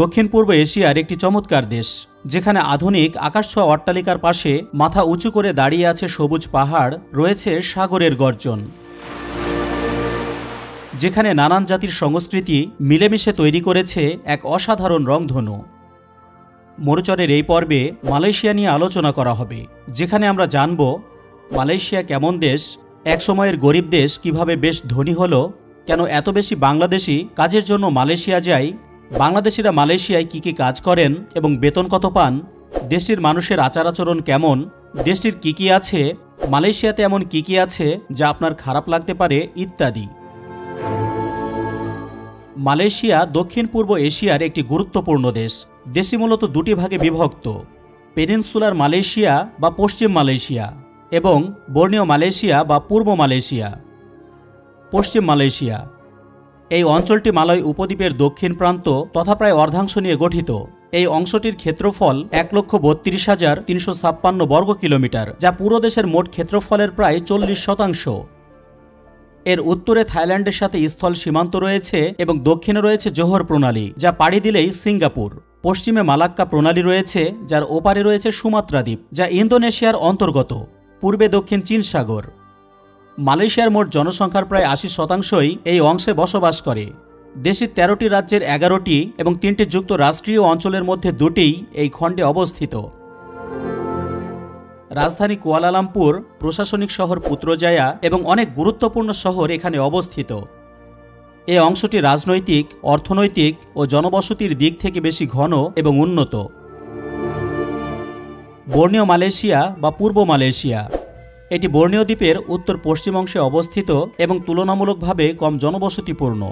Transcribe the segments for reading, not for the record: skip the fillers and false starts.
দক্ষিণ পূর্ব এশিয়ার একটি চমৎকার দেশ, যেখানে আধুনিক আকাশছোঁয়া অট্টালিকার পাশে মাথা উঁচু করে দাঁড়িয়ে আছে সবুজ পাহাড়, রয়েছে সাগরের গর্জন, যেখানে নানান জাতির সংস্কৃতি মিলেমিশে তৈরি করেছে এক অসাধারণ রংধনু। মরুচরের এই পর্বে মালয়েশিয়া নিয়ে আলোচনা করা হবে, যেখানে আমরা জানব মালয়েশিয়া কেমন দেশ, একসময়ের গরিব দেশ কিভাবে বেশ ধনী হলো, কেন এত বেশি বাংলাদেশি কাজের জন্য মালয়েশিয়া যায়, বাংলাদেশিরা মালয়েশিয়ায় কি কি কাজ করেন এবং বেতন কত পান, দেশটির মানুষের আচার আচরণ কেমন, দেশটির কি কি আছে, মালয়েশিয়াতে এমন কি কি আছে যা আপনার খারাপ লাগতে পারে, ইত্যাদি। মালয়েশিয়া দক্ষিণ পূর্ব এশিয়ার একটি গুরুত্বপূর্ণ দেশ। দেশটি মূলত দুটি ভাগে বিভক্ত: পেনিনসুলার মালয়েশিয়া বা পশ্চিম মালয়েশিয়া এবং বর্ণীয় মালয়েশিয়া বা পূর্ব মালয়েশিয়া। পশ্চিম মালয়েশিয়া এই অঞ্চলটি মালয় উপদ্বীপের দক্ষিণ প্রান্ত তথা প্রায় অর্ধাংশ নিয়ে গঠিত। এই অংশটির ক্ষেত্রফল 1,32,356 বর্গ কিলোমিটার, যা পুরো দেশের মোট ক্ষেত্রফলের প্রায় 40%। এর উত্তরে থাইল্যান্ডের সাথে স্থল সীমান্ত রয়েছে এবং দক্ষিণে রয়েছে জোহর প্রণালী, যা পাড়ি দিলেই সিঙ্গাপুর। পশ্চিমে মালাক্কা প্রণালী রয়েছে, যার ওপারে রয়েছে সুমাত্রা দ্বীপ, যা ইন্দোনেশিয়ার অন্তর্গত। পূর্বে দক্ষিণ চীন সাগর। মালয়েশিয়ার মোট জনসংখ্যার প্রায় 80%ই এই অংশে বসবাস করে। দেশটির 13টি রাজ্যের 11টি এবং 3টি যুক্তরাষ্ট্রীয় অঞ্চলের মধ্যে 2টিই এই খণ্ডে অবস্থিত। রাজধানী কুয়ালালামপুর, প্রশাসনিক শহর পুত্রজায়া এবং অনেক গুরুত্বপূর্ণ শহর এখানে অবস্থিত। এই অংশটি রাজনৈতিক, অর্থনৈতিক ও জনবসতির দিক থেকে বেশি ঘন এবং উন্নত। বর্ণীয় মালয়েশিয়া বা পূর্ব মালয়েশিয়া এটি বর্ণীয় দ্বীপের উত্তর পশ্চিম অংশে অবস্থিত এবং তুলনামূলকভাবে কম জনবসতিপূর্ণ।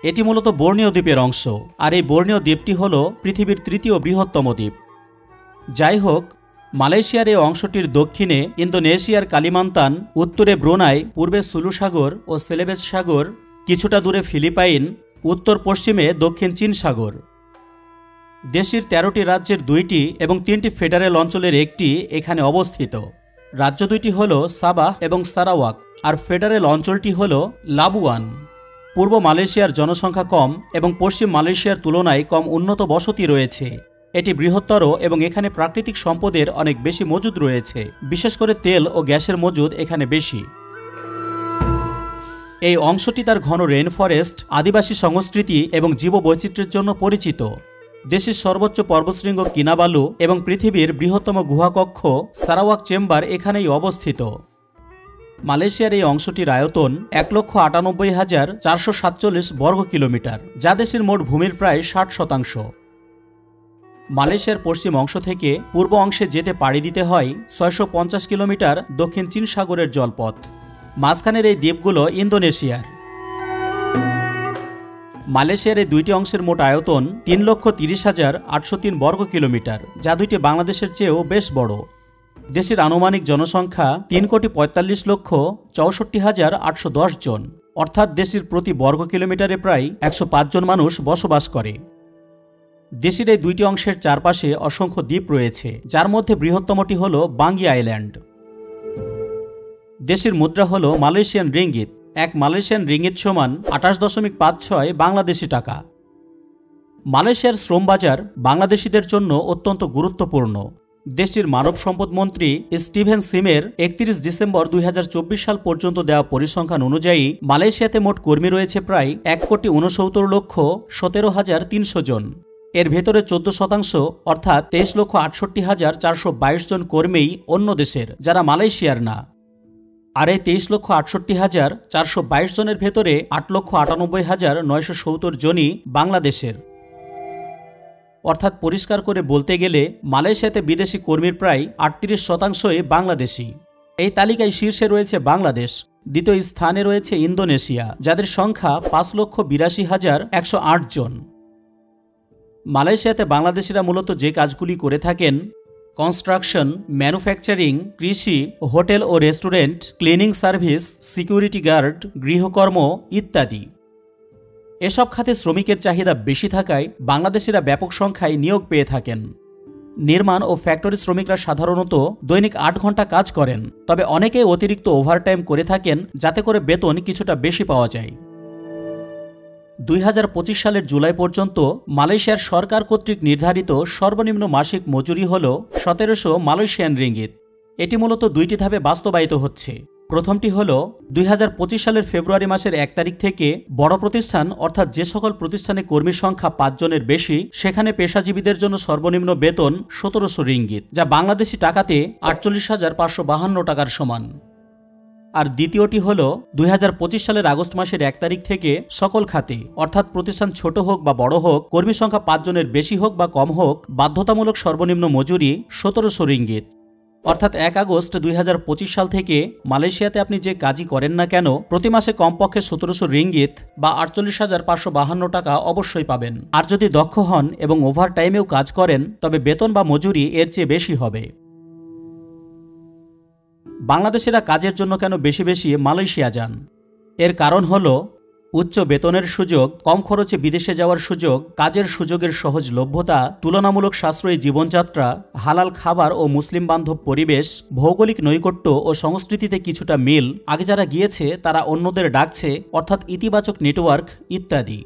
এটি মূলত বর্ণীয় দ্বীপের অংশ, আর এই বর্ণীয় দ্বীপটি হল পৃথিবীর 3য় বৃহত্তম দ্বীপ। যাই হোক, মালয়েশিয়ার এই অংশটির দক্ষিণে ইন্দোনেশিয়ার কালিমান্তান, উত্তরে ব্রুনাই, পূর্বে সুলু সাগর ও সেলেবেস সাগর, কিছুটা দূরে ফিলিপাইন, উত্তর পশ্চিমে দক্ষিণ চীন সাগর। দেশটির 13টি রাজ্যের 2টি এবং 3টি ফেডারেল অঞ্চলের একটি এখানে অবস্থিত। রাজ্য 2টি হল সাবাহ এবং সারাওয়াক, আর ফেডারেল অঞ্চলটি হল লাবুয়ান। পূর্ব মালয়েশিয়ার জনসংখ্যা কম এবং পশ্চিম মালয়েশিয়ার তুলনায় কম উন্নত বসতি রয়েছে। এটি বৃহত্তর এবং এখানে প্রাকৃতিক সম্পদের অনেক বেশি মজুদ রয়েছে, বিশেষ করে তেল ও গ্যাসের মজুদ এখানে বেশি। এই অংশটি তার ঘন রেইন ফরেস্ট, আদিবাসী সংস্কৃতি এবং জীববৈচিত্র্যের জন্য পরিচিত। দেশের সর্বোচ্চ পর্বতশৃঙ্গ কিনাবালু এবং পৃথিবীর বৃহত্তম গুহাকক্ষ সারাওয়াক চেম্বার এখানেই অবস্থিত। মালয়েশিয়ার এই অংশটির আয়তন 1,98,447 বর্গ কিলোমিটার, যা দেশের মোট ভূমির প্রায় 60%। মালয়েশিয়ার পশ্চিম অংশ থেকে পূর্ব অংশে যেতে পাড়ি দিতে হয় 650 কিলোমিটার দক্ষিণ চীন সাগরের জলপথ। মাঝখানের এই দ্বীপগুলো ইন্দোনেশিয়ার। মালয়েশিয়ার এই 2টি অংশের মোট আয়তন 3,30,803 বর্গ কিলোমিটার, যা 2টি বাংলাদেশের চেয়েও বেশ বড়। দেশের আনুমানিক জনসংখ্যা 3,45,64,810 জন, অর্থাৎ দেশটির প্রতি বর্গ কিলোমিটারে প্রায় 105 জন মানুষ বসবাস করে। দেশের এই 2টি অংশের চারপাশে অসংখ্য দ্বীপ রয়েছে, যার মধ্যে বৃহত্তমটি হল বাঙ্গি আইল্যান্ড। দেশের মুদ্রা হল মালয়েশিয়ান রিঙ্গিত। এক মালয়েশিয়ান রিঙ্গিত সমান 28.56 বাংলাদেশি টাকা। মালয়েশিয়ার শ্রম বাজার বাংলাদেশিদের জন্য অত্যন্ত গুরুত্বপূর্ণ। দেশটির মানব সম্পদ মন্ত্রী স্টিভেন সিমের 31 ডিসেম্বর 2024 সাল পর্যন্ত দেওয়া পরিসংখ্যান অনুযায়ী মালয়েশিয়াতে মোট কর্মী রয়েছে প্রায় 1,69,17,300 জন। এর ভেতরে 14% অর্থাৎ 23,68,422 জন কর্মীই অন্য দেশের, যারা মালয়েশিয়ার না। আর এই 23,68,422 জনের ভেতরে 8,98,970 জনই বাংলাদেশের। অর্থাৎ পরিষ্কার করে বলতে গেলে মালয়েশিয়াতে বিদেশি কর্মীর প্রায় 38%ই বাংলাদেশি। এই তালিকায় শীর্ষে রয়েছে বাংলাদেশ, দ্বিতীয় স্থানে রয়েছে ইন্দোনেশিয়া, যাদের সংখ্যা 5,82,108 জন। মালয়েশিয়াতে বাংলাদেশিরা মূলত যে কাজগুলি করে থাকেন: কনস্ট্রাকশন, ম্যানুফ্যাকচারিং, কৃষি, হোটেল ও restaurant, cleaning service, security guard, গৃহকর্ম ইত্যাদি। এসব খাতে শ্রমিকের চাহিদা বেশি থাকায় বাংলাদেশিরা ব্যাপক সংখ্যায় নিয়োগ পেয়ে থাকেন। নির্মাণ ও ফ্যাক্টরি শ্রমিকরা সাধারণত দৈনিক 8 ঘন্টা কাজ করেন, তবে অনেকেই অতিরিক্ত ওভারটাইম করে থাকেন যাতে করে বেতন কিছুটা বেশি পাওয়া যায়। 2025 সালের জুলাই পর্যন্ত মালয়েশিয়ার সরকার কর্তৃক নির্ধারিত সর্বনিম্ন মাসিক মজুরি হল 1700 মালয়েশিয়ান রিঙ্গিত। এটি মূলত দুইটি ধাপে বাস্তবায়িত হচ্ছে। প্রথমটি হল 2025 সালের ফেব্রুয়ারি মাসের 1 তারিখ থেকে বড় প্রতিষ্ঠান অর্থাৎ যে সকল প্রতিষ্ঠানে কর্মী সংখ্যা 5 জনের বেশি সেখানে পেশাজীবীদের জন্য সর্বনিম্ন বেতন 1700 রিঙ্গিত, যা বাংলাদেশি টাকাতে 48,552 টাকার সমান। আর দ্বিতীয়টি হল 2025 সালের আগস্ট মাসের 1 তারিখ থেকে সকল খাতে অর্থাৎ প্রতিষ্ঠান ছোট হোক বা বড় হোক, কর্মী সংখ্যা 5 জনের বেশি হোক বা কম হোক, বাধ্যতামূলক সর্বনিম্ন মজুরি 1700 রিঙ্গিত। অর্থাৎ 1 আগস্ট 2025 সাল থেকে মালয়েশিয়াতে আপনি যে কাজই করেন না কেন প্রতি মাসে কমপক্ষে 1700 রিঙ্গিত বা 48,552 টাকা অবশ্যই পাবেন। আর যদি দক্ষ হন এবং ওভারটাইমেও কাজ করেন তবে বেতন বা মজুরি এর চেয়ে বেশি হবে। বাংলাদেশিরা কাজের জন্য কেন বেশি বেশি মালয়েশিয়া যান? এর কারণ হল উচ্চ বেতনের সুযোগ, কম খরচে বিদেশে যাওয়ার সুযোগ, কাজের সুযোগের সহজলভ্যতা, তুলনামূলক সাশ্রয়ী জীবনযাত্রা, হালাল খাবার ও মুসলিম বান্ধব পরিবেশ, ভৌগোলিক নৈকট্য ও সংস্কৃতিতে কিছুটা মিল, আগে যারা গিয়েছে তারা অন্যদের ডাকছে অর্থাৎ ইতিবাচক নেটওয়ার্ক ইত্যাদি।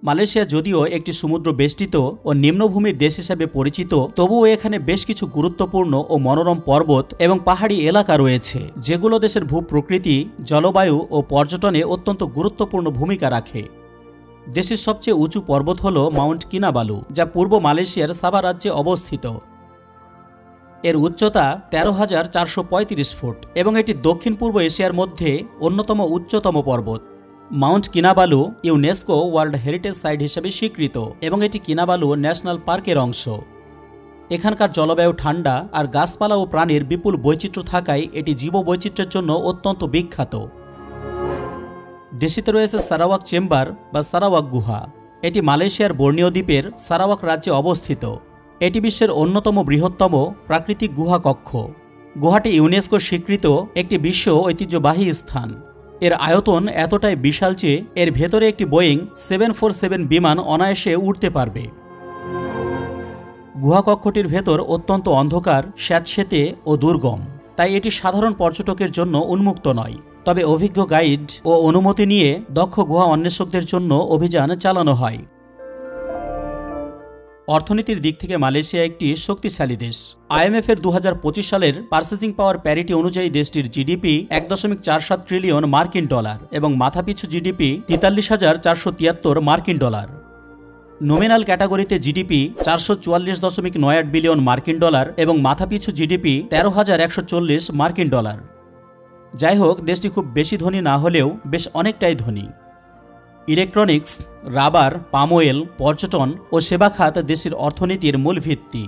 মালয়েশিয়া যদিও একটি সমুদ্র বেষ্টিত ও নিম্নভূমির দেশ হিসেবে পরিচিত, তবুও এখানে বেশ কিছু গুরুত্বপূর্ণ ও মনোরম পর্বত এবং পাহাড়ি এলাকা রয়েছে যেগুলো দেশের ভূপ্রকৃতি, জলবায়ু ও পর্যটনে অত্যন্ত গুরুত্বপূর্ণ ভূমিকা রাখে। দেশের সবচেয়ে উঁচু পর্বত হল মাউন্ট কিনাবালু, যা পূর্ব মালয়েশিয়ার সাবা রাজ্যে অবস্থিত। এর উচ্চতা 13,435 ফুট এবং এটি দক্ষিণ পূর্ব এশিয়ার মধ্যে অন্যতম উচ্চতম পর্বত। Mount Kinabalu UNESCO world heritage site হিসেবে স্বীকৃত এবং এটি কিনাবালু ন্যাশনাল পার্কের অংশ। এখানকার জলবায়ু ঠান্ডা আর গাছপালা ও প্রাণীর বিপুল বৈচিত্র্য থাকায় এটি জীববৈচিত্র্যের জন্য অত্যন্ত বিখ্যাত। দেশটিতে রয়েছে সারাওয়াক চেম্বার বা সারাওয়াক গুহা। এটি মালয়েশিয়ার বর্নিও দ্বীপের সারাওয়াক রাজ্যে অবস্থিত। এটি বিশ্বের অন্যতম বৃহত্তম প্রাকৃতিক গুহা কক্ষ। গুহাটি ইউনেস্কো স্বীকৃত একটি বিশ্ব ঐতিহ্যবাহী স্থান। এর আয়তন এতটাই বিশাল যে এর ভেতরে একটি বোয়িং 747 বিমান অনায়াসে উঠতে পারবে। গুহাকক্ষটির ভেতর অত্যন্ত অন্ধকার, স্যাঁতসেঁতে ও দুর্গম, তাই এটি সাধারণ পর্যটকের জন্য উন্মুক্ত নয়। তবে অভিজ্ঞ গাইড ও অনুমতি নিয়ে দক্ষ গুহা অন্বেষকদের জন্য অভিযান চালানো হয়। অর্থনীতির দিক থেকে মালয়েশিয়া একটি শক্তিশালী দেশ। IMF এর 2025 সালের পার্চেসিং পাওয়ার প্যারিটি অনুযায়ী দেশটির জিডিপি 1.47 ট্রিলিয়ন মার্কিন ডলার এবং মাথাপিছু জিডিপি 43,473 মার্কিন ডলার। নোমিনাল ক্যাটাগরিতে জিডিপি 444.98 বিলিয়ন মার্কিন ডলার এবং মাথাপিছু জিডিপি 13,140 মার্কিন ডলার। যাই হোক, দেশটি খুব বেশি ধনী না হলেও বেশ অনেকটাই ধনী। ইলেকট্রনিক্স, রাবার, পাম অয়েল, পর্যটন ও সেবা খাত দেশের অর্থনীতির মূল ভিত্তি।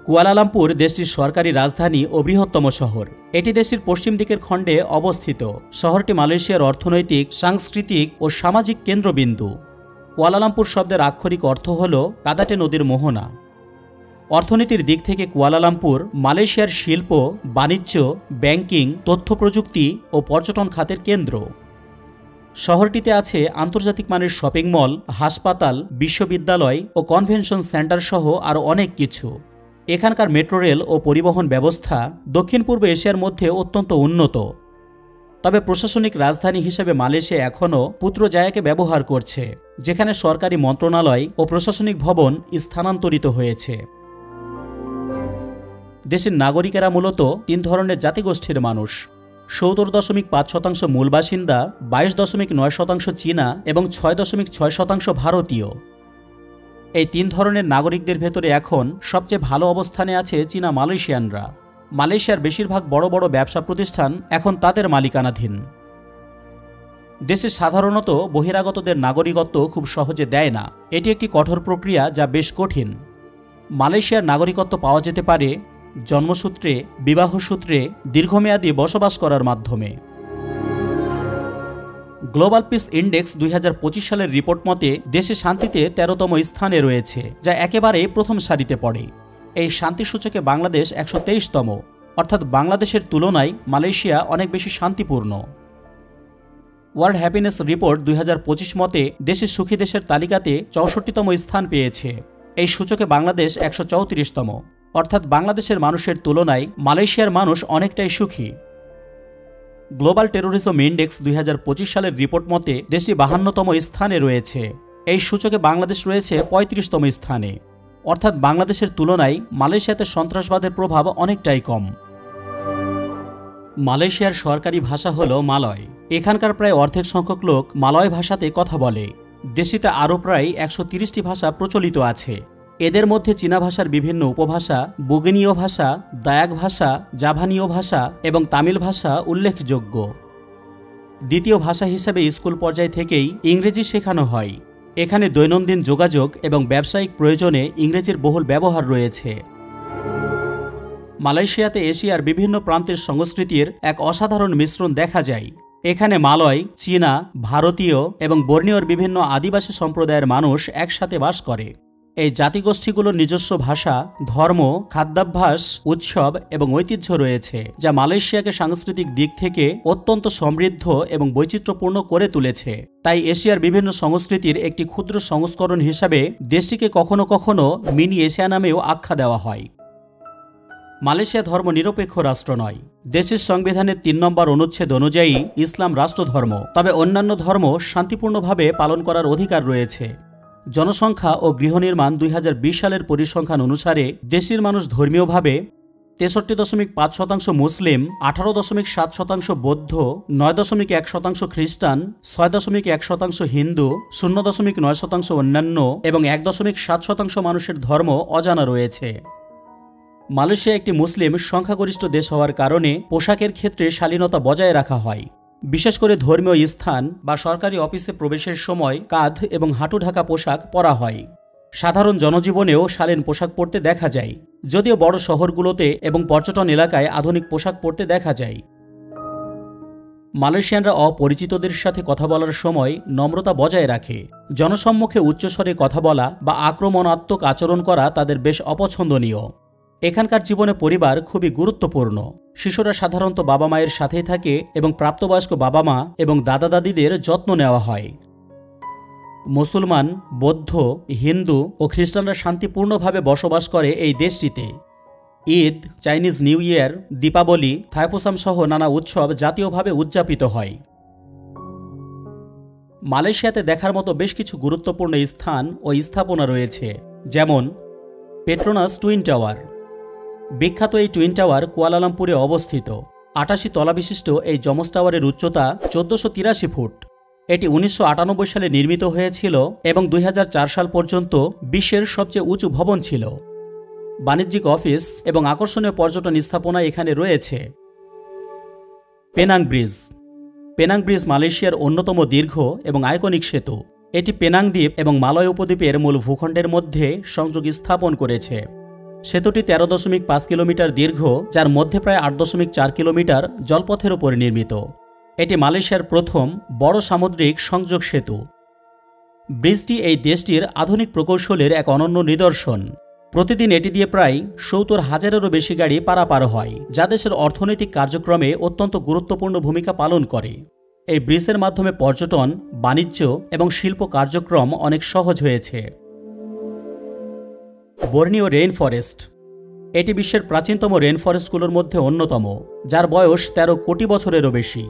কুয়ালালামপুর দেশটির সরকারি রাজধানী ও বৃহত্তম শহর। এটি দেশের পশ্চিম দিকের খণ্ডে অবস্থিত। শহরটি মালয়েশিয়ার অর্থনৈতিক, সাংস্কৃতিক ও সামাজিক কেন্দ্রবিন্দু। কুয়ালালামপুর শব্দের আক্ষরিক অর্থ হল কাদাটে নদীর মোহনা। অর্থনীতির দিক থেকে কুয়ালালামপুর মালয়েশিয়ার শিল্প, বাণিজ্য, ব্যাংকিং, তথ্য প্রযুক্তি ও পর্যটন খাতের কেন্দ্র। শহরটিতে আছে আন্তর্জাতিক মানের শপিং মল, হাসপাতাল, বিশ্ববিদ্যালয় ও কনভেনশন সেন্টার সহ আরও অনেক কিছু। এখানকার মেট্রো রেল ও পরিবহন ব্যবস্থা দক্ষিণ পূর্ব এশিয়ার মধ্যে অত্যন্ত উন্নত। তবে প্রশাসনিক রাজধানী হিসেবে মালয়েশিয়া এখনও পুত্রজায়াকে ব্যবহার করছে, যেখানে সরকারি মন্ত্রণালয় ও প্রশাসনিক ভবন স্থানান্তরিত হয়েছে। দেশের নাগরিকেরা মূলত 3 ধরনের জাতিগোষ্ঠীর মানুষ। 70.5% মূল বাসিন্দা, 22.9% চীনা এবং 6.6% ভারতীয়। এই 3 ধরনের নাগরিকদের ভেতরে এখন সবচেয়ে ভালো অবস্থানে আছে চীনা মালয়েশিয়ানরা। মালয়েশিয়ার বেশিরভাগ বড় বড় ব্যবসা প্রতিষ্ঠান এখন তাদের মালিকানাধীন। দেশে সাধারণত বহিরাগতদের নাগরিকত্ব খুব সহজে দেয় না। এটি একটি কঠোর প্রক্রিয়া যা বেশ কঠিন। মালয়েশিয়ার নাগরিকত্ব পাওয়া যেতে পারে জন্মসূত্রে, বিবাহসূত্রে, দীর্ঘমেয়াদী বসবাস করার মাধ্যমে। গ্লোবাল পিস ইন্ডেক্স 2025 সালের রিপোর্ট মতে দেশে শান্তিতে 13তম স্থানে রয়েছে, যা একেবারে প্রথম সারিতে পড়ে। এই শান্তি সূচকে বাংলাদেশ 123তম, অর্থাৎ বাংলাদেশের তুলনায় মালয়েশিয়া অনেক বেশি শান্তিপূর্ণ। ওয়ার্ল্ড হ্যাপিনেস রিপোর্ট 2025 মতে দেশের সুখী দেশের তালিকাতে 64তম স্থান পেয়েছে। এই সূচকে বাংলাদেশ 134তম, অর্থাৎ বাংলাদেশের মানুষের তুলনায় মালয়েশিয়ার মানুষ অনেকটাই সুখী। গ্লোবাল টেরোরিজম ইন্ডেক্স 2025 সালের রিপোর্ট মতে দেশটি 52তম স্থানে রয়েছে। এই সূচকে বাংলাদেশ রয়েছে 35তম স্থানে। অর্থাৎ বাংলাদেশের তুলনায় মালয়েশিয়াতে সন্ত্রাসবাদের প্রভাব অনেকটাই কম। মালয়েশিয়ার সরকারি ভাষা হল মালয়। এখানকার প্রায় অর্ধেক সংখ্যক লোক মালয় ভাষাতে কথা বলে। দেশটিতে আরও প্রায় 130টি ভাষা প্রচলিত আছে। এদের মধ্যে চীনা ভাষার বিভিন্ন উপভাষা, বুগিনীয় ভাষা, দায়াক ভাষা, জাভানীয় ভাষা এবং তামিল ভাষা উল্লেখযোগ্য। দ্বিতীয় ভাষা হিসেবে স্কুল পর্যায় থেকেই ইংরেজি শেখানো হয়। এখানে দৈনন্দিন যোগাযোগ এবং ব্যবসায়িক প্রয়োজনে ইংরেজির বহুল ব্যবহার রয়েছে। মালয়েশিয়াতে এশিয়ার বিভিন্ন প্রান্তের সংস্কৃতির এক অসাধারণ মিশ্রণ দেখা যায়। এখানে মালয়, চীনা, ভারতীয় এবং বর্ণীয়র বিভিন্ন আদিবাসী সম্প্রদায়ের মানুষ একসাথে বাস করে। এই জাতিগোষ্ঠীগুলোর নিজস্ব ভাষা, ধর্ম, খাদ্যাভ্যাস, উৎসব এবং ঐতিহ্য রয়েছে, যা মালয়েশিয়াকে সাংস্কৃতিক দিক থেকে অত্যন্ত সমৃদ্ধ এবং বৈচিত্র্যপূর্ণ করে তুলেছে। তাই এশিয়ার বিভিন্ন সংস্কৃতির একটি ক্ষুদ্র সংস্করণ হিসাবে দেশটিকে কখনো কখনো মিনি এশিয়া নামেও আখ্যা দেওয়া হয়। মালয়েশিয়া ধর্মনিরপেক্ষ রাষ্ট্র নয়। দেশের সংবিধানের 3 নম্বর অনুচ্ছেদ অনুযায়ী ইসলাম রাষ্ট্রধর্ম, তবে অন্যান্য ধর্ম শান্তিপূর্ণভাবে পালন করার অধিকার রয়েছে। জনসংখ্যা ও গৃহনির্মাণ 2020 সালের পরিসংখ্যান অনুসারে দেশের মানুষ ধর্মীয়ভাবে 63.5% মুসলিম, 18.7% বৌদ্ধ, 9.1% খ্রিস্টান, 6.1% হিন্দু, 0.9% অন্যান্য এবং 1.7% মানুষের ধর্ম অজানা রয়েছে। মালয়েশিয়া একটি মুসলিম সংখ্যাগরিষ্ঠ দেশ হওয়ার কারণে পোশাকের ক্ষেত্রে শালীনতা বজায় রাখা হয়। বিশেষ করে ধর্মীয় স্থান বা সরকারি অফিসে প্রবেশের সময় কাঁধ এবং হাঁটু ঢাকা পোশাক পরা হয়। সাধারণ জনজীবনেও শালীন পোশাক পরতে দেখা যায়, যদিও বড় শহরগুলোতে এবং পর্যটন এলাকায় আধুনিক পোশাক পরতে দেখা যায়। মালয়েশিয়ানরা অপরিচিতদের সাথে কথা বলার সময় নম্রতা বজায় রাখে। জনসম্মুখে উচ্চস্বরে কথা বলা বা আক্রমণাত্মক আচরণ করা তাদের বেশ অপছন্দনীয়। এখানকার জীবনে পরিবার খুবই গুরুত্বপূর্ণ। শিশুরা সাধারণত বাবা মায়ের সাথেই থাকে এবং প্রাপ্তবয়স্ক বাবা মা এবং দাদা দাদিদের যত্ন নেওয়া হয়। মুসলমান, বৌদ্ধ, হিন্দু ও খ্রিস্টানরা শান্তিপূর্ণভাবে বসবাস করে এই দেশটিতে। Eid, Chinese new year, Deepavali, Thaipusam সহ নানা উৎসব জাতীয়ভাবে উদযাপিত হয়। মালয়েশিয়াতে দেখার মতো বেশ কিছু গুরুত্বপূর্ণ স্থান ও স্থাপনা রয়েছে, যেমন পেট্রোনাস টুইন টাওয়ার। বিখ্যাত এই টুইন টাওয়ার কুয়ালালামপুরে অবস্থিত। 88 তলা বিশিষ্ট এই যমজ টাওয়ারের উচ্চতা 1483 ফুট। এটি 1998 সালে নির্মিত হয়েছিল এবং 2004 সাল পর্যন্ত বিশ্বের সবচেয়ে উঁচু ভবন ছিল। বাণিজ্যিক অফিস এবং আকর্ষণীয় পর্যটন স্থাপনা এখানে রয়েছে। Penang bridge. পেনাং ব্রিজ মালয়েশিয়ার অন্যতম দীর্ঘ এবং আইকনিক সেতু। এটি পেনাং দ্বীপ এবং মালয় উপদ্বীপের মূল ভূখণ্ডের মধ্যে সংযোগ স্থাপন করেছে। সেতুটি 13.5 কিলোমিটার দীর্ঘ, যার মধ্যে প্রায় 8.4 কিলোমিটার জলপথের উপর নির্মিত। এটি মালয়েশিয়ার প্রথম বড় সামুদ্রিক সংযোগ সেতু। ব্রিজটি এই দেশটির আধুনিক প্রকৌশলের এক অনন্য নিদর্শন। প্রতিদিন এটি দিয়ে প্রায় 70,000-এরও বেশি গাড়ি পারাপার হয়, যা দেশের অর্থনৈতিক কার্যক্রমে অত্যন্ত গুরুত্বপূর্ণ ভূমিকা পালন করে। এই ব্রিজের মাধ্যমে পর্যটন, বাণিজ্য এবং শিল্প কার্যক্রম অনেক সহজ হয়েছে। Borneo rain forest. এটি বিশ্বের প্রাচীনতম রেইন ফরেস্টগুলোর মধ্যে অন্যতম, যার বয়স 13 কোটি বছরেরও বেশি।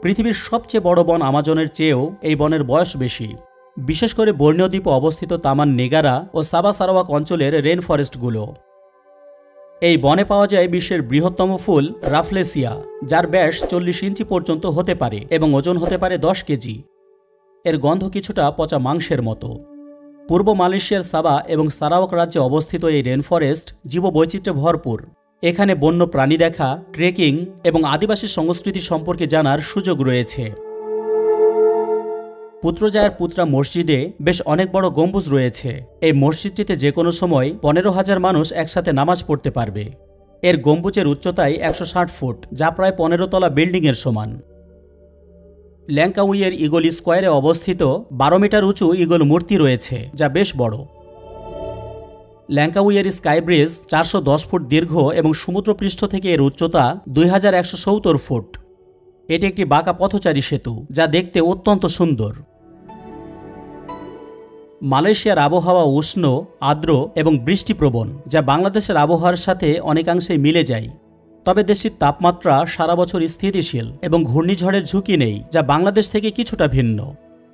পৃথিবীর সবচেয়ে বড় বন আমাজনের চেয়েও এই বনের বয়স বেশি। বিশেষ করে বর্নিও দ্বীপে অবস্থিত তামান নেগারা ও সাবা সারাওয়াক অঞ্চলের রেইন ফরেস্টগুলো। এই বনে পাওয়া যায় বিশ্বের বৃহত্তম ফুল রাফলেসিয়া, যার ব্যাস 40 ইঞ্চি পর্যন্ত হতে পারে এবং ওজন হতে পারে 10 কেজি। এর গন্ধ কিছুটা পচা মাংসের মতো। পূর্ব মালয়েশিয়ার সাবা এবং সারাওয়াক রাজ্যে অবস্থিত এই রেইন ফরেস্ট জীববৈচিত্র্যে ভরপুর। এখানে বন্য প্রাণী দেখা, ট্রেকিং এবং আদিবাসী সংস্কৃতি সম্পর্কে জানার সুযোগ রয়েছে। পুত্রজায়ার পুত্রা মসজিদে বেশ অনেক বড় গম্বুজ রয়েছে। এই মসজিদটিতে যে কোনো সময় 15,000 মানুষ একসাথে নামাজ পড়তে পারবে। এর গম্বুজের উচ্চতায় 160 ফুট, যা প্রায় 15 তলা বিল্ডিংয়ের সমান। ল্যাংকাউইয়ের ইগল স্কোয়ারে অবস্থিত 12 মিটার উঁচু ইগল মূর্তি রয়েছে, যা বেশ বড়। ল্যাংকাউইয়ের স্কাই ব্রিজ 410 ফুট দীর্ঘ এবং সমুদ্রপৃষ্ঠ থেকে এর উচ্চতা 2170 ফুট। এটি একটি বাঁকা পথচারী সেতু, যা দেখতে অত্যন্ত সুন্দর। মালয়েশিয়ার আবহাওয়া উষ্ণ, আর্দ্র এবং বৃষ্টিপ্রবণ, যা বাংলাদেশের আবহাওয়ার সাথে অনেকাংশেই মিলে যায়। তবে দেশটির তাপমাত্রা সারা বছর স্থিতিশীল এবং ঘূর্ণিঝড়ের ঝুঁকি নেই, যা বাংলাদেশ থেকে কিছুটা ভিন্ন।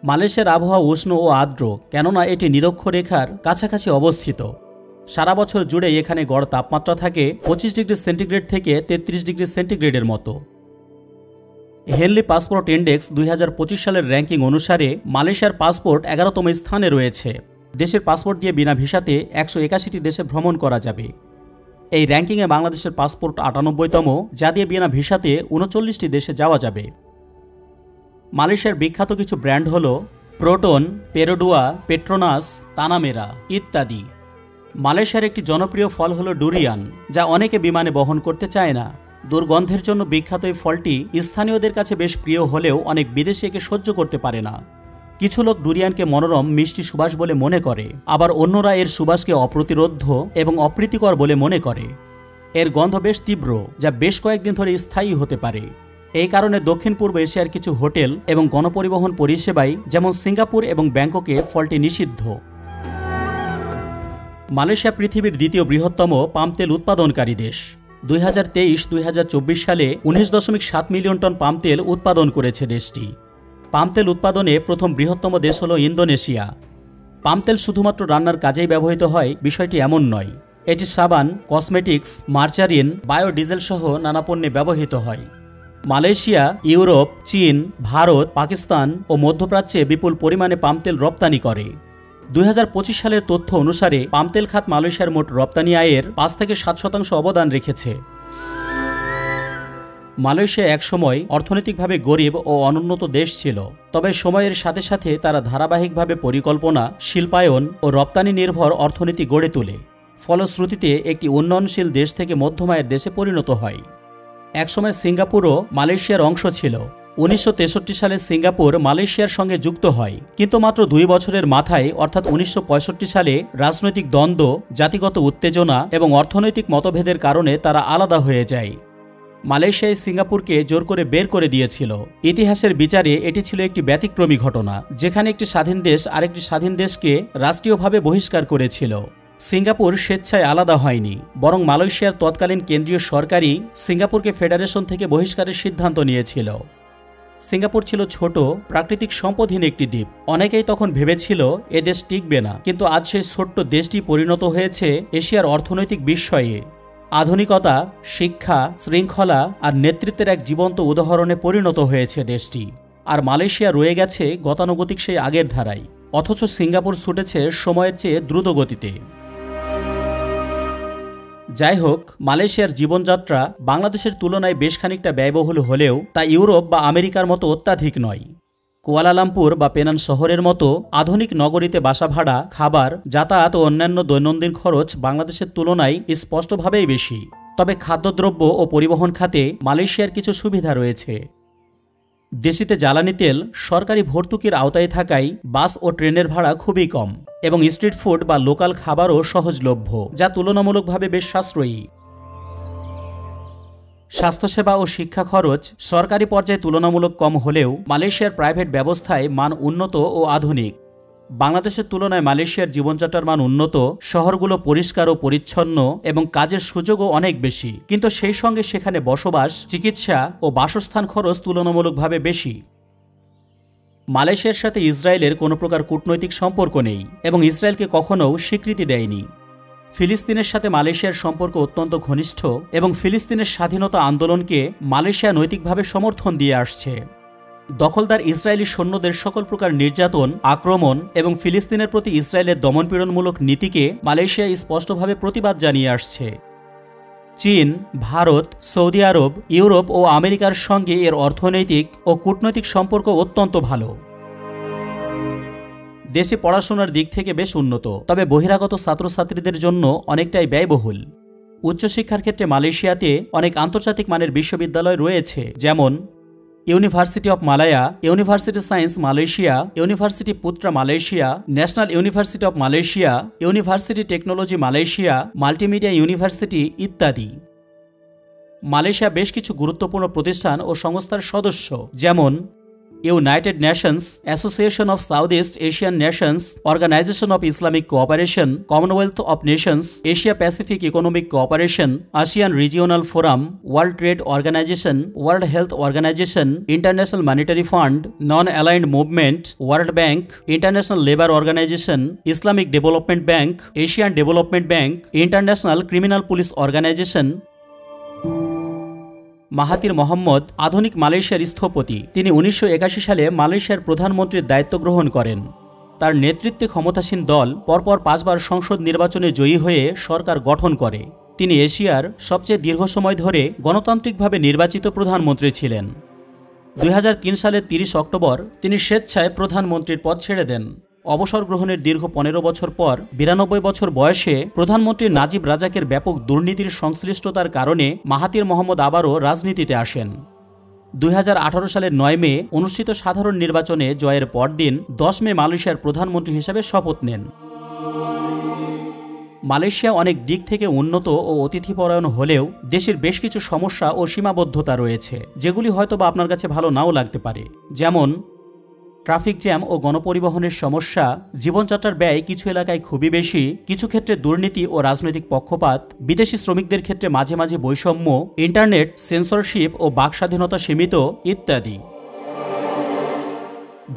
মালয়েশিয়ার আবহাওয়া উষ্ণ ও আর্দ্র, কেননা এটি নিরক্ষরেখার কাছাকাছি অবস্থিত। সারা বছর জুড়ে এখানে গড় তাপমাত্রা থাকে 25 ডিগ্রি সেন্টিগ্রেড থেকে 33 ডিগ্রি সেন্টিগ্রেডের মতো। হেনলি পাসপোর্ট ইন্ডেক্স 2025 সালের র্যাঙ্কিং অনুসারে মালয়েশিয়ার পাসপোর্ট 11তম স্থানে রয়েছে। দেশের পাসপোর্ট দিয়ে বিনা ভিসাতে 181টি দেশে ভ্রমণ করা যাবে। এই র্যাঙ্কিংয়ে বাংলাদেশের পাসপোর্ট 98তম, যা দিয়ে বিনা ভিসাতে 39টি দেশে যাওয়া যাবে। মালয়েশিয়ার বিখ্যাত কিছু ব্র্যান্ড হল প্রোটন, পেরোডুয়া, পেট্রোনাস, তানামেরা ইত্যাদি। মালয়েশিয়ার একটি জনপ্রিয় ফল হল ডুরিয়ান, যা অনেকে বিমানে বহন করতে চায় না। দুর্গন্ধের জন্য বিখ্যাত এই ফলটি স্থানীয়দের কাছে বেশ প্রিয় হলেও অনেক বিদেশি একে সহ্য করতে পারে না। কিছু লোক ডুরিয়ানকে মনোরম মিষ্টি সুবাস বলে মনে করে, আবার অন্যরা এর সুবাসকে অপ্রতিরোধ্য এবং অপ্রীতিকর বলে মনে করে। এর গন্ধ বেশ তীব্র, যা বেশ কয়েকদিন ধরে স্থায়ী হতে পারে। এই কারণে দক্ষিণ পূর্ব এশিয়ার কিছু হোটেল এবং গণপরিবহন পরিষেবায়, যেমন সিঙ্গাপুর এবং ব্যাংককে, ফলটি নিষিদ্ধ। মালয়েশিয়া পৃথিবীর দ্বিতীয় বৃহত্তম পাম তেল উৎপাদনকারী দেশ। 2023-2024 সালে 19.7 মিলিয়ন টন পাম তেল উৎপাদন করেছে দেশটি। পাম তেল উৎপাদনে প্রথম বৃহত্তম দেশ হল ইন্দোনেশিয়া। পাম তেল শুধুমাত্র রান্নার কাজেই ব্যবহৃত হয়, বিষয়টি এমন নয়। এটি সাবান, কসমেটিক্স, মার্জারিন, বায়োডিজেল সহ নানা পণ্যে ব্যবহৃত হয়। মালয়েশিয়া, ইউরোপ, চীন, ভারত, পাকিস্তান ও মধ্যপ্রাচ্যে বিপুল পরিমাণে পাম তেল রপ্তানি করে। 2025 সালের তথ্য অনুসারে পাম তেল খাত মালয়েশিয়ার মোট রপ্তানি আয়ের 5 থেকে 7% অবদান রেখেছে। মালয়েশিয়া একসময় অর্থনৈতিকভাবে গরিব ও অনুন্নত দেশ ছিল, তবে সময়ের সাথে সাথে তারা ধারাবাহিকভাবে পরিকল্পনা, শিল্পায়ন ও রপ্তানি নির্ভর অর্থনীতি গড়ে তোলে। ফলশ্রুতিতে একটি উন্নয়নশীল দেশ থেকে মধ্যম আয়ের দেশে পরিণত হয়। একসময় সিঙ্গাপুরও মালয়েশিয়ার অংশ ছিল। 1963 সালে সিঙ্গাপুর মালয়েশিয়ার সঙ্গে যুক্ত হয়, কিন্তু মাত্র 2 বছরের মাথায় অর্থাৎ 1965 সালে রাজনৈতিক দ্বন্দ্ব, জাতিগত উত্তেজনা এবং অর্থনৈতিক মতভেদের কারণে তারা আলাদা হয়ে যায়। মালয়েশিয়ায় সিঙ্গাপুরকে জোর করে বের করে দিয়েছিল। ইতিহাসের বিচারে এটি ছিল একটি ব্যতিক্রমী ঘটনা, যেখানে একটি স্বাধীন দেশ আরেকটি স্বাধীন দেশকে রাষ্ট্রীয়ভাবে বহিষ্কার করেছিল। সিঙ্গাপুর স্বেচ্ছায় আলাদা হয়নি, বরং মালয়েশিয়ার তৎকালীন কেন্দ্রীয় সরকারই সিঙ্গাপুরকে ফেডারেশন থেকে বহিষ্কারের সিদ্ধান্ত নিয়েছিল। সিঙ্গাপুর ছিল ছোট, প্রাকৃতিক সম্পদহীন একটি দ্বীপ। অনেকেই তখন ভেবেছিল এ দেশ টিকবে না, কিন্তু আজ সেই ছোট্ট দেশটি পরিণত হয়েছে এশিয়ার অর্থনৈতিক বিস্ময়ে। আধুনিকতা, শিক্ষা, শৃঙ্খলা আর নেতৃত্বের এক জীবন্ত উদাহরণে পরিণত হয়েছে দেশটি। আর মালয়েশিয়া রয়ে গেছে গতানুগতিক সেই আগের ধারায়, অথচ সিঙ্গাপুর ছুটেছে সময়ের চেয়ে দ্রুত গতিতে। যাই হোক, মালয়েশিয়ার জীবনযাত্রা বাংলাদেশের তুলনায় বেশ খানিকটা ব্যয়বহুল হলেও তা ইউরোপ বা আমেরিকার মতো অত্যাধিক নয়। কুয়ালালামপুর বা পেনান শহরের মতো আধুনিক নগরীতে বাসা ভাড়া, খাবার, যাতায়াত ও অন্যান্য দৈনন্দিন খরচ বাংলাদেশের তুলনায় স্পষ্টভাবেই বেশি। তবে খাদ্যদ্রব্য ও পরিবহন খাতে মালয়েশিয়ার কিছু সুবিধা রয়েছে। দেশটিতে জ্বালানি তেল সরকারি ভর্তুকির আওতায় থাকায় বাস ও ট্রেনের ভাড়া খুবই কম, এবং স্ট্রিট ফুড বা লোকাল খাবারও সহজলভ্য, যা তুলনামূলকভাবে বেশ সাশ্রয়ী। স্বাস্থ্যসেবা ও শিক্ষা খরচ সরকারি পর্যায়ে তুলনামূলক কম হলেও মালয়েশিয়ার প্রাইভেট ব্যবস্থায় মান উন্নত ও আধুনিক। বাংলাদেশের তুলনায় মালয়েশিয়ার জীবনযাত্রার মান উন্নত, শহরগুলো পরিষ্কার ও পরিচ্ছন্ন এবং কাজের সুযোগও অনেক বেশি, কিন্তু সেই সঙ্গে সেখানে বসবাস, চিকিৎসা ও বাসস্থান খরচ তুলনামূলকভাবে বেশি। মালয়েশিয়ার সাথে ইসরায়েলের কোনো প্রকার কূটনৈতিক সম্পর্ক নেই এবং ইসরায়েলকে কখনও স্বীকৃতি দেয়নি। ফিলিস্তিনের সাথে মালয়েশিয়ার সম্পর্ক অত্যন্ত ঘনিষ্ঠ এবং ফিলিস্তিনের স্বাধীনতা আন্দোলনকে মালয়েশিয়া নৈতিকভাবে সমর্থন দিয়ে আসছে। দখলদার ইসরায়েলি সৈন্যদের সকল প্রকার নির্যাতন, আক্রমণ এবং ফিলিস্তিনের প্রতি ইসরায়েলের দমনপীড়নমূলক নীতিকে মালয়েশিয়া স্পষ্টভাবে প্রতিবাদ জানিয়ে আসছে। চীন, ভারত, সৌদি আরব, ইউরোপ ও আমেরিকার সঙ্গে এর অর্থনৈতিক ও কূটনৈতিক সম্পর্ক অত্যন্ত ভালো। দেশে পড়াশোনার দিক থেকে বেশ উন্নত, তবে বহিরাগত ছাত্রছাত্রীদের জন্য অনেকটাই ব্যয়বহুল। উচ্চশিক্ষার ক্ষেত্রে মালয়েশিয়াতে অনেক আন্তর্জাতিক মানের বিশ্ববিদ্যালয় রয়েছে, যেমন University of Malaya, University Science Malaysia, University Putra Malaysia, National University of Malaysia, University Technology Malaysia, Multimedia University ইত্যাদি। মালয়েশিয়া বেশ কিছু গুরুত্বপূর্ণ প্রতিষ্ঠান ও সংস্থার সদস্য, যেমন United Nations, Association of South East Asian Nations, Organization of Islamic Cooperation, Commonwealth of Nations, Asia Pacific Economic Cooperation, ASEAN Regional Forum, World Trade Organization, World Health Organization, International Monetary Fund, Non Aligned Movement, World Bank, International labour organisation, Islamic Development Bank, Asian Development Bank, International Criminal Police Organization. Mahathir Mohammad আধুনিক মালয়েশিয়ার স্থপতি। তিনি 1981 সালে মালয়েশিয়ার প্রধানমন্ত্রীর দায়িত্ব গ্রহণ করেন। তার নেতৃত্বে ক্ষমতাসীন দল পরপর 5 বার সংসদ নির্বাচনে জয়ী হয়ে সরকার গঠন করে। তিনি এশিয়ার সবচেয়ে দীর্ঘ সময় ধরে গণতান্ত্রিকভাবে নির্বাচিত প্রধানমন্ত্রী ছিলেন। 2003 সালের 30 অক্টোবর তিনি স্বেচ্ছায় প্রধানমন্ত্রীর পদ ছেড়ে দেন। অবসর গ্রহণের দীর্ঘ 15 বছর পর 92 বছর বয়সে প্রধানমন্ত্রী নাজিব রাজাকের ব্যাপক দুর্নীতির সংশ্লিষ্টতার কারণে মাহাতির মোহাম্মদ আবারও রাজনীতিতে আসেন। 2018 সালের 9 মে অনুষ্ঠিত সাধারণ নির্বাচনে জয়ের পরদিন 10 মে মালয়েশিয়ার প্রধানমন্ত্রী হিসেবে শপথ নেন। মালয়েশিয়া অনেক দিক থেকে উন্নত ও অতিথিপরায়ণ হলেও দেশের বেশ কিছু সমস্যা ও সীমাবদ্ধতা রয়েছে, যেগুলি হয়তোবা আপনার কাছে ভালো নাও লাগতে পারে। যেমন ট্রাফিক জ্যাম ও গণপরিবহনের সমস্যা, জীবনযাত্রার ব্যয় কিছু এলাকায় খুবই বেশি, কিছু ক্ষেত্রে দুর্নীতি ও রাজনৈতিক পক্ষপাত, বিদেশি শ্রমিকদের ক্ষেত্রে মাঝে মাঝে বৈষম্য, ইন্টারনেট সেন্সরশিপ ও বাকস্বাধীনতা সীমিত ইত্যাদি।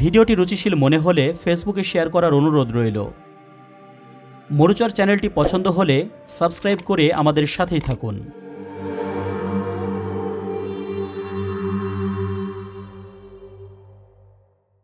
ভিডিওটি রুচিশীল মনে হলে ফেসবুকে শেয়ার করার অনুরোধ রইল। মরুচর চ্যানেলটি পছন্দ হলে সাবস্ক্রাইব করে আমাদের সাথেই থাকুন।